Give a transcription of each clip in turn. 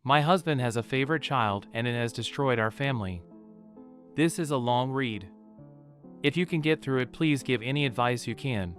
My husband has a favorite child and it has destroyed our family. This is a long read. If you can get through it, please give any advice you can.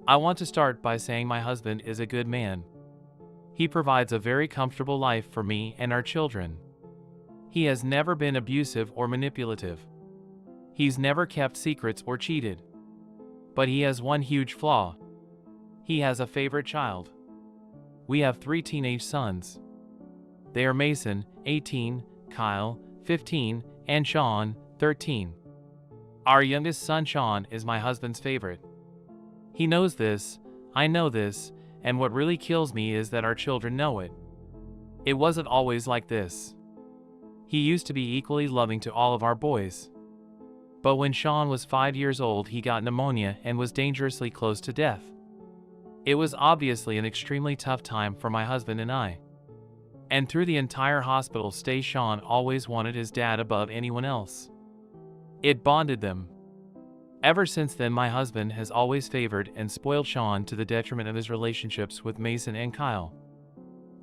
I want to start by saying my husband is a good man. He provides a very comfortable life for me and our children. He has never been abusive or manipulative. He's never kept secrets or cheated. But he has one huge flaw. He has a favorite child. We have 3 teenage sons. They are Mason, 18, Kyle, 15, and Sean, 13. Our youngest son Sean is my husband's favorite. He knows this, I know this, and what really kills me is that our children know it. It wasn't always like this. He used to be equally loving to all of our boys. But when Sean was 5 years old, he got pneumonia and was dangerously close to death. It was obviously an extremely tough time for my husband and I. And through the entire hospital stay, Sean always wanted his dad above anyone else. It bonded them. Ever since then, my husband has always favored and spoiled Sean to the detriment of his relationships with Mason and Kyle.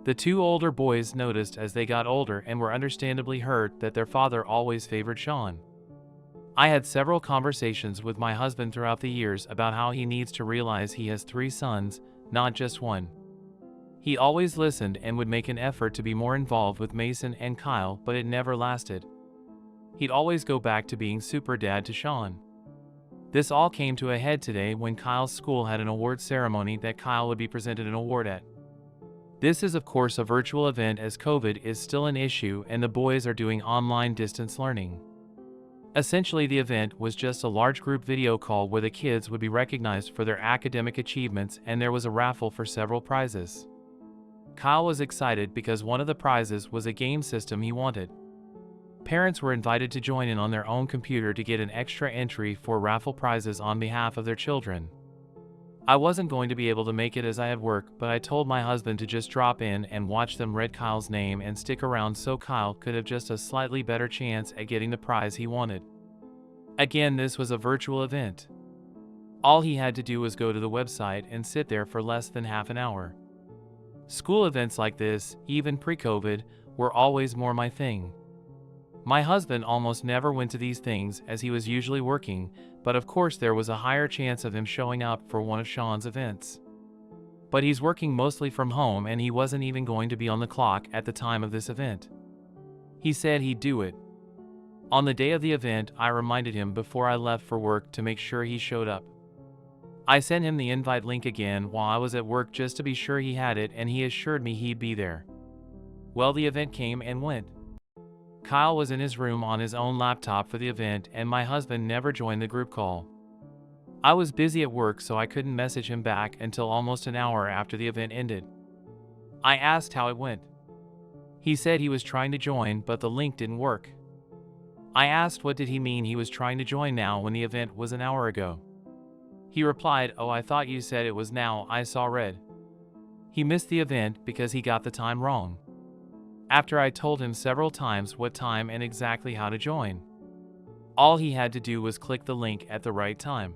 The 2 older boys noticed as they got older and were understandably hurt that their father always favored Sean. I had several conversations with my husband throughout the years about how he needs to realize he has 3 sons, not just one. He always listened and would make an effort to be more involved with Mason and Kyle, but it never lasted. He'd always go back to being super dad to Sean. This all came to a head today when Kyle's school had an award ceremony that Kyle would be presented an award at. This is of course a virtual event as COVID is still an issue and the boys are doing online distance learning. Essentially, the event was just a large group video call where the kids would be recognized for their academic achievements, and there was a raffle for several prizes. Kyle was excited because one of the prizes was a game system he wanted. Parents were invited to join in on their own computer to get an extra entry for raffle prizes on behalf of their children. I wasn't going to be able to make it as I had work, but I told my husband to just drop in and watch them read Kyle's name and stick around so Kyle could have just a slightly better chance at getting the prize he wanted. Again, this was a virtual event. All he had to do was go to the website and sit there for less than half an hour. School events like this, even pre-COVID, were always more my thing. My husband almost never went to these things as he was usually working, but of course there was a higher chance of him showing up for one of Sean's events. But he's working mostly from home and he wasn't even going to be on the clock at the time of this event. He said he'd do it. On the day of the event, I reminded him before I left for work to make sure he showed up. I sent him the invite link again while I was at work just to be sure he had it, and he assured me he'd be there. Well, the event came and went. Kyle was in his room on his own laptop for the event, and my husband never joined the group call. I was busy at work, so I couldn't message him back until almost an hour after the event ended. I asked how it went. He said he was trying to join, but the link didn't work. I asked what did he mean he was trying to join now when the event was an hour ago. He replied, "Oh, I thought you said it was now, I saw red." He missed the event because he got the time wrong. After I told him several times what time and exactly how to join. All he had to do was click the link at the right time.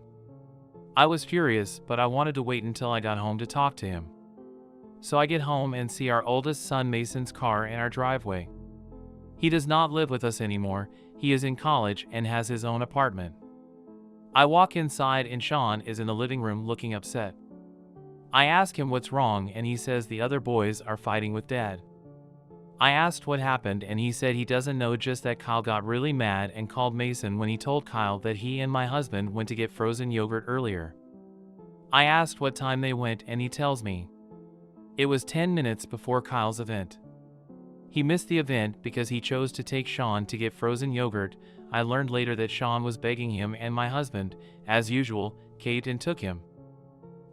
I was furious, but I wanted to wait until I got home to talk to him. So I get home and see our oldest son Mason's car in our driveway. He does not live with us anymore, he is in college and has his own apartment. I walk inside and Sean is in the living room looking upset. I ask him what's wrong and he says the other boys are fighting with Dad. I asked what happened and he said he doesn't know, just that Kyle got really mad and called Mason when he told Kyle that he and my husband went to get frozen yogurt earlier. I asked what time they went and he tells me. It was 10 minutes before Kyle's event. He missed the event because he chose to take Sean to get frozen yogurt. I learned later that Sean was begging him and my husband, as usual, Kate, and took him.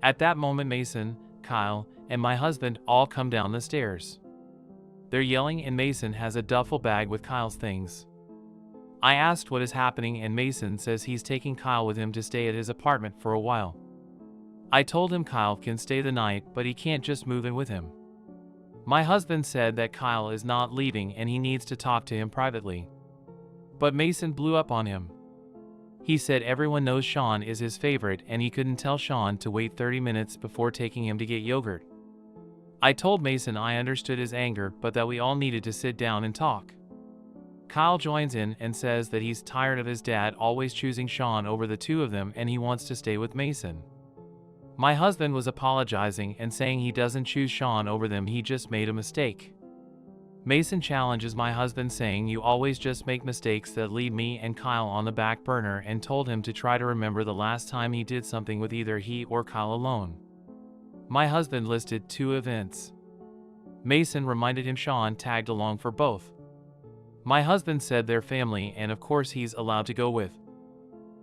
At that moment Mason, Kyle, and my husband all come down the stairs. They're yelling and Mason has a duffel bag with Kyle's things. I asked what is happening and Mason says he's taking Kyle with him to stay at his apartment for a while. I told him Kyle can stay the night, but he can't just move in with him. My husband said that Kyle is not leaving and he needs to talk to him privately. But Mason blew up on him. He said everyone knows Sean is his favorite and he couldn't tell Sean to wait 30 minutes before taking him to get yogurt. I told Mason I understood his anger, but that we all needed to sit down and talk. Kyle joins in and says that he's tired of his dad always choosing Sean over the two of them and he wants to stay with Mason. My husband was apologizing and saying he doesn't choose Sean over them, he just made a mistake. Mason challenges my husband, saying you always just make mistakes that leave me and Kyle on the back burner, and told him to try to remember the last time he did something with either he or Kyle alone. My husband listed 2 events. Mason reminded him Sean tagged along for both. My husband said their family, and of course he's allowed to go with.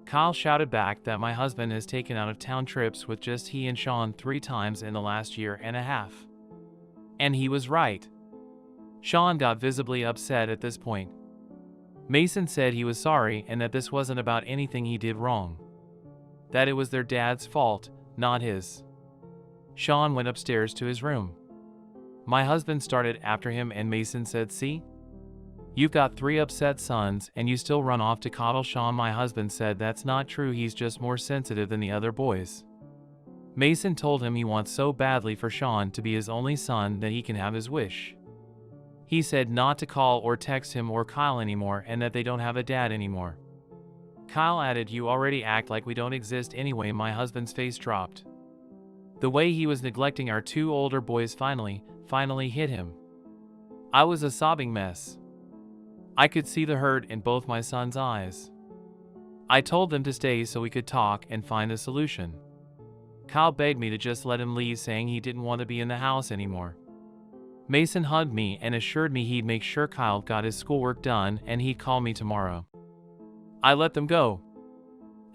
Kyle shouted back that my husband has taken out-of-town trips with just he and Sean 3 times in the last year and a half. And he was right. Sean got visibly upset at this point. Mason said he was sorry and that this wasn't about anything he did wrong. That it was their dad's fault, not his. Sean went upstairs to his room. My husband started after him and Mason said, "See? You've got 3 upset sons and you still run off to coddle Sean." My husband said that's not true, he's just more sensitive than the other boys. Mason told him he wants so badly for Sean to be his only son that he can have his wish. He said not to call or text him or Kyle anymore and that they don't have a dad anymore. Kyle added, "You already act like we don't exist anyway." My husband's face dropped. The way he was neglecting our 2 older boys finally hit him. I was a sobbing mess. I could see the hurt in both my sons' eyes. I told them to stay so we could talk and find a solution. Kyle begged me to just let him leave, saying he didn't want to be in the house anymore. Mason hugged me and assured me he'd make sure Kyle got his schoolwork done and he'd call me tomorrow. I let them go.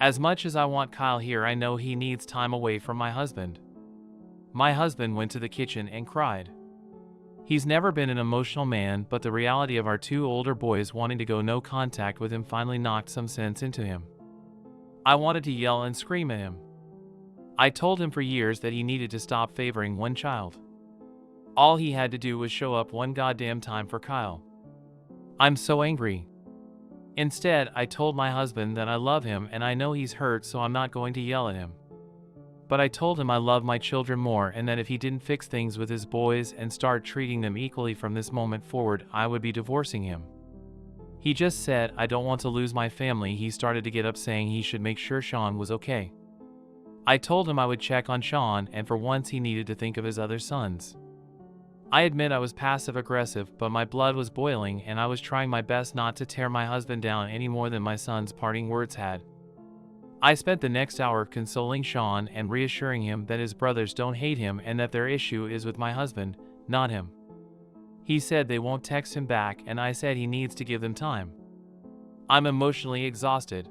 As much as I want Kyle here, I know he needs time away from my husband. My husband went to the kitchen and cried. He's never been an emotional man, but the reality of our 2 older boys wanting to go no contact with him finally knocked some sense into him. I wanted to yell and scream at him. I told him for years that he needed to stop favoring one child. All he had to do was show up one goddamn time for Kyle. I'm so angry. Instead, I told my husband that I love him and I know he's hurt, so I'm not going to yell at him. But I told him I love my children more and that if he didn't fix things with his boys and start treating them equally from this moment forward, I would be divorcing him. He just said, "I don't want to lose my family." He started to get up, saying he should make sure Sean was okay. I told him I would check on Sean and for once he needed to think of his other sons. I admit I was passive-aggressive, but my blood was boiling and I was trying my best not to tear my husband down any more than my son's parting words had. I spent the next hour consoling Sean and reassuring him that his brothers don't hate him and that their issue is with my husband, not him. He said they won't text him back and I said he needs to give them time. I'm emotionally exhausted.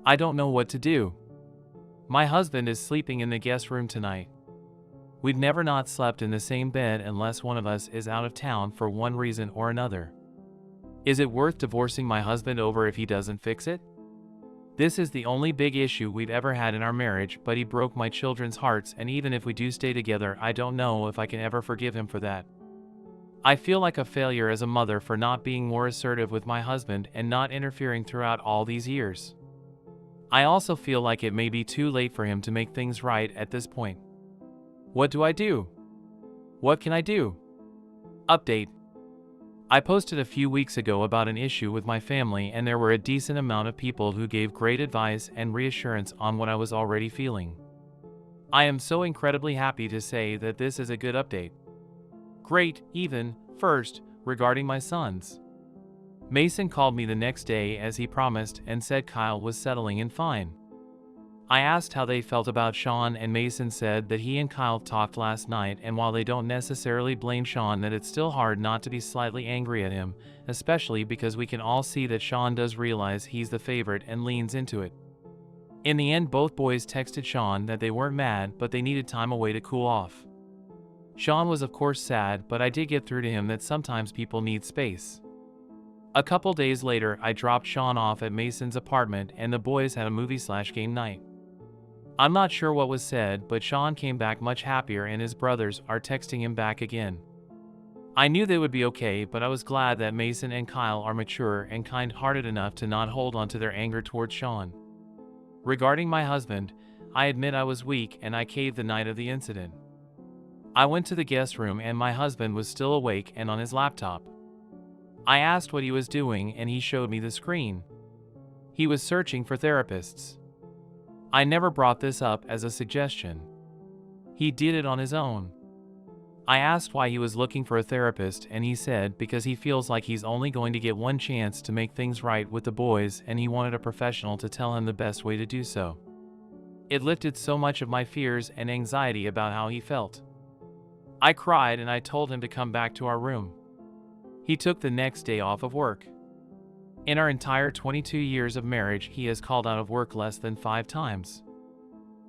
I don't know what to do. My husband is sleeping in the guest room tonight. We've never not slept in the same bed unless one of us is out of town for one reason or another. Is it worth divorcing my husband over if he doesn't fix it? This is the only big issue we've ever had in our marriage, but he broke my children's hearts, and even if we do stay together, I don't know if I can ever forgive him for that. I feel like a failure as a mother for not being more assertive with my husband and not interfering throughout all these years. I also feel like it may be too late for him to make things right at this point. What do I do? What can I do? Update. I posted a few weeks ago about an issue with my family and there were a decent amount of people who gave great advice and reassurance on what I was already feeling. I am so incredibly happy to say that this is a good update. Great, even, first, regarding my sons. Mason called me the next day as he promised and said Kyle was settling in fine. I asked how they felt about Sean and Mason said that he and Kyle talked last night, and while they don't necessarily blame Sean, that it's still hard not to be slightly angry at him, especially because we can all see that Sean does realize he's the favorite and leans into it. In the end, both boys texted Sean that they weren't mad, but they needed time away to cool off. Sean was of course sad, but I did get through to him that sometimes people need space. A couple days later, I dropped Sean off at Mason's apartment and the boys had a movie/game night. I'm not sure what was said, but Sean came back much happier and his brothers are texting him back again. I knew they would be okay, but I was glad that Mason and Kyle are mature and kind-hearted enough to not hold on to their anger towards Sean. Regarding my husband, I admit I was weak and I caved the night of the incident. I went to the guest room and my husband was still awake and on his laptop. I asked what he was doing and he showed me the screen. He was searching for therapists. I never brought this up as a suggestion. He did it on his own. I asked why he was looking for a therapist and he said because he feels like he's only going to get one chance to make things right with the boys and he wanted a professional to tell him the best way to do so. It lifted so much of my fears and anxiety about how he felt. I cried and I told him to come back to our room. He took the next day off of work. In our entire 22 years of marriage, he has called out of work less than 5 times.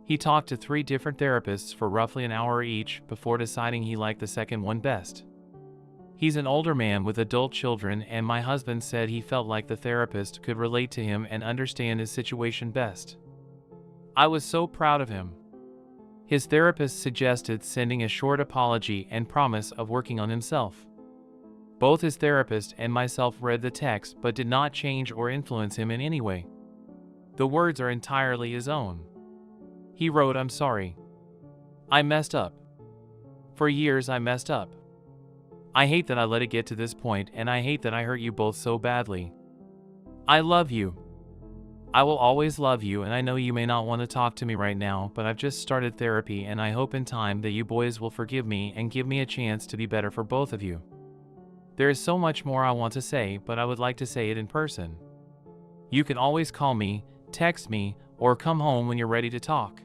He talked to 3 different therapists for roughly an hour each before deciding he liked the second one best. He's an older man with adult children and my husband said he felt like the therapist could relate to him and understand his situation best. I was so proud of him. His therapist suggested sending a short apology and promise of working on himself. Both his therapist and myself read the text but did not change or influence him in any way. The words are entirely his own. He wrote, "I'm sorry. I messed up. For years I messed up. I hate that I let it get to this point and I hate that I hurt you both so badly. I love you. I will always love you and I know you may not want to talk to me right now, but I've just started therapy and I hope in time that you boys will forgive me and give me a chance to be better for both of you. There is so much more I want to say, but I would like to say it in person. You can always call me, text me, or come home when you're ready to talk.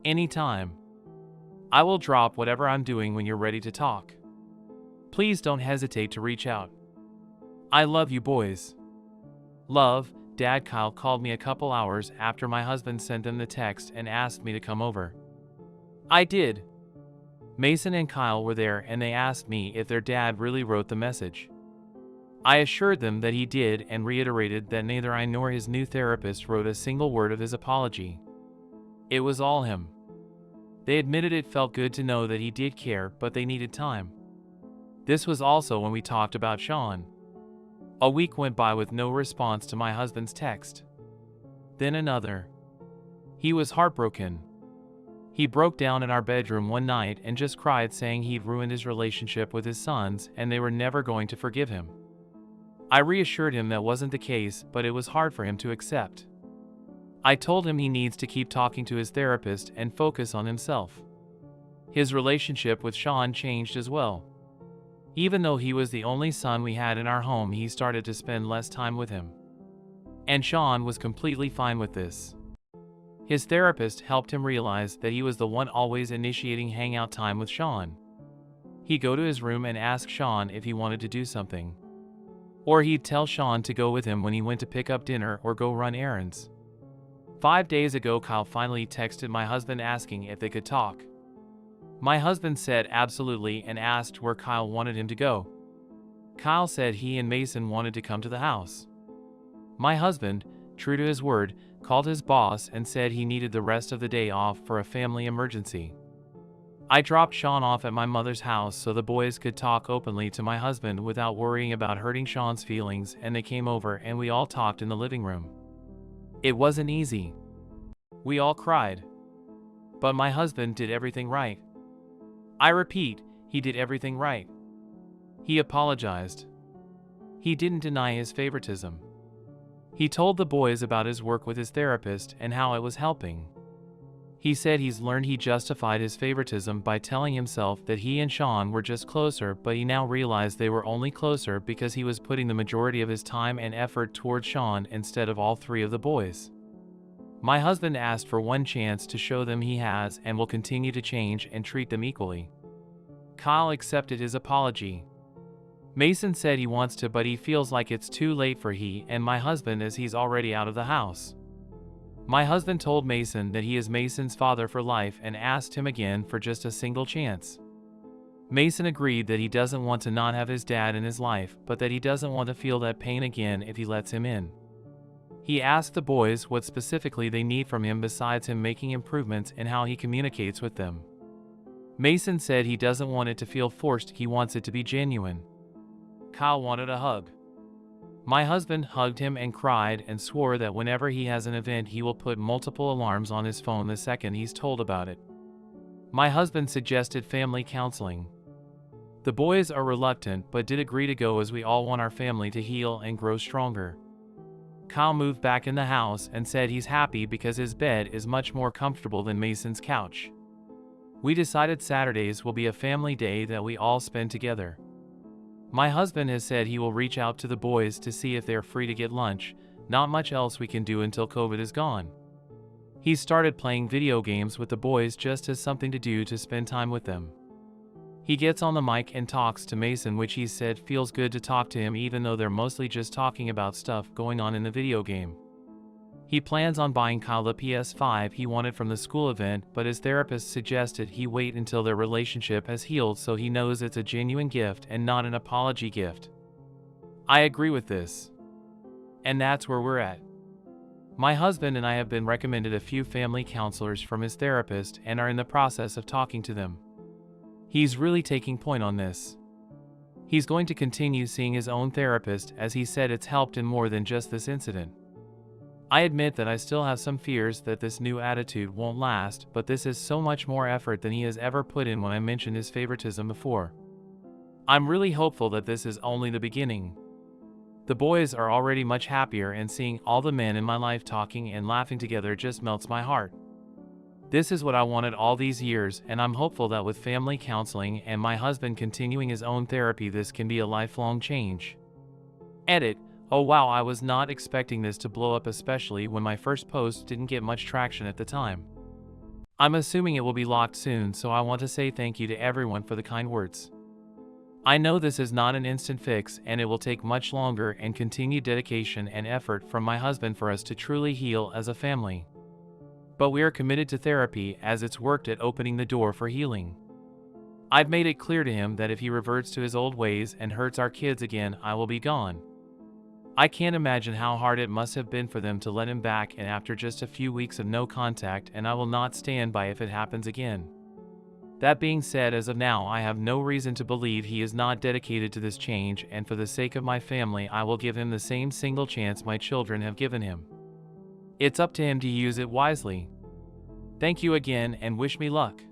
Anytime. I will drop whatever I'm doing when you're ready to talk. Please don't hesitate to reach out. I love you boys. Love, Dad." Kyle called me a couple hours after my husband sent them the text and asked me to come over. I did. Mason and Kyle were there and they asked me if their dad really wrote the message. I assured them that he did and reiterated that neither I nor his new therapist wrote a single word of his apology. It was all him. They admitted it felt good to know that he did care, but they needed time. This was also when we talked about Sean. A week went by with no response to my husband's text. Then another. He was heartbroken. He broke down in our bedroom one night and just cried, saying he'd ruined his relationship with his sons and they were never going to forgive him. I reassured him that wasn't the case, but it was hard for him to accept. I told him he needs to keep talking to his therapist and focus on himself. His relationship with Sean changed as well. Even though he was the only son we had in our home, he started to spend less time with him. And Sean was completely fine with this. His therapist helped him realize that he was the one always initiating hangout time with Sean. He'd go to his room and ask Sean if he wanted to do something. Or he'd tell Sean to go with him when he went to pick up dinner or go run errands. 5 days ago, Kyle finally texted my husband asking if they could talk. My husband said absolutely and asked where Kyle wanted him to go. Kyle said he and Mason wanted to come to the house. My husband, true to his word, called his boss and said he needed the rest of the day off for a family emergency. I dropped Sean off at my mother's house so the boys could talk openly to my husband without worrying about hurting Sean's feelings, and they came over and we all talked in the living room. It wasn't easy. We all cried. But my husband did everything right. I repeat, he did everything right. He apologized. He didn't deny his favoritism. He told the boys about his work with his therapist and how it was helping. He said he's learned he justified his favoritism by telling himself that he and Sean were just closer, but he now realized they were only closer because he was putting the majority of his time and effort towards Sean instead of all 3 of the boys. My husband asked for one chance to show them he has and will continue to change and treat them equally. Kyle accepted his apology. Mason said he wants to, but he feels like it's too late for he and my husband as he's already out of the house. My husband told Mason that he is Mason's father for life and asked him again for just a single chance. Mason agreed that he doesn't want to not have his dad in his life, but that he doesn't want to feel that pain again if he lets him in. He asked the boys what specifically they need from him besides him making improvements in how he communicates with them. Mason said he doesn't want it to feel forced, he wants it to be genuine. Kyle wanted a hug. My husband hugged him and cried and swore that whenever he has an event he will put multiple alarms on his phone the second he's told about it. My husband suggested family counseling. The boys are reluctant but did agree to go as we all want our family to heal and grow stronger. Kyle moved back in the house and said he's happy because his bed is much more comfortable than Mason's couch. We decided Saturdays will be a family day that we all spend together. My husband has said he will reach out to the boys to see if they're free to get lunch. Not much else we can do until COVID is gone. He's started playing video games with the boys just as something to do to spend time with them. He gets on the mic and talks to Mason, which he said feels good to talk to him even though they're mostly just talking about stuff going on in the video game. He plans on buying Kyle the PS5 he wanted from the school event, but his therapist suggested he wait until their relationship has healed so he knows it's a genuine gift and not an apology gift. I agree with this. And that's where we're at. My husband and I have been recommended a few family counselors from his therapist and are in the process of talking to them. He's really taking point on this. He's going to continue seeing his own therapist as he said it's helped in more than just this incident. I admit that I still have some fears that this new attitude won't last, but this is so much more effort than he has ever put in when I mentioned his favoritism before. I'm really hopeful that this is only the beginning. The boys are already much happier and seeing all the men in my life talking and laughing together just melts my heart. This is what I wanted all these years, and I'm hopeful that with family counseling and my husband continuing his own therapy, this can be a lifelong change. Edit. Oh wow, I was not expecting this to blow up, especially when my first post didn't get much traction at the time. I'm assuming it will be locked soon, so I want to say thank you to everyone for the kind words. I know this is not an instant fix and it will take much longer and continued dedication and effort from my husband for us to truly heal as a family. But we are committed to therapy as it's worked at opening the door for healing. I've made it clear to him that if he reverts to his old ways and hurts our kids again, I will be gone. I can't imagine how hard it must have been for them to let him back and after just a few weeks of no contact, and I will not stand by if it happens again. That being said, as of now, I have no reason to believe he is not dedicated to this change, and for the sake of my family, I will give him the same single chance my children have given him. It's up to him to use it wisely. Thank you again and wish me luck.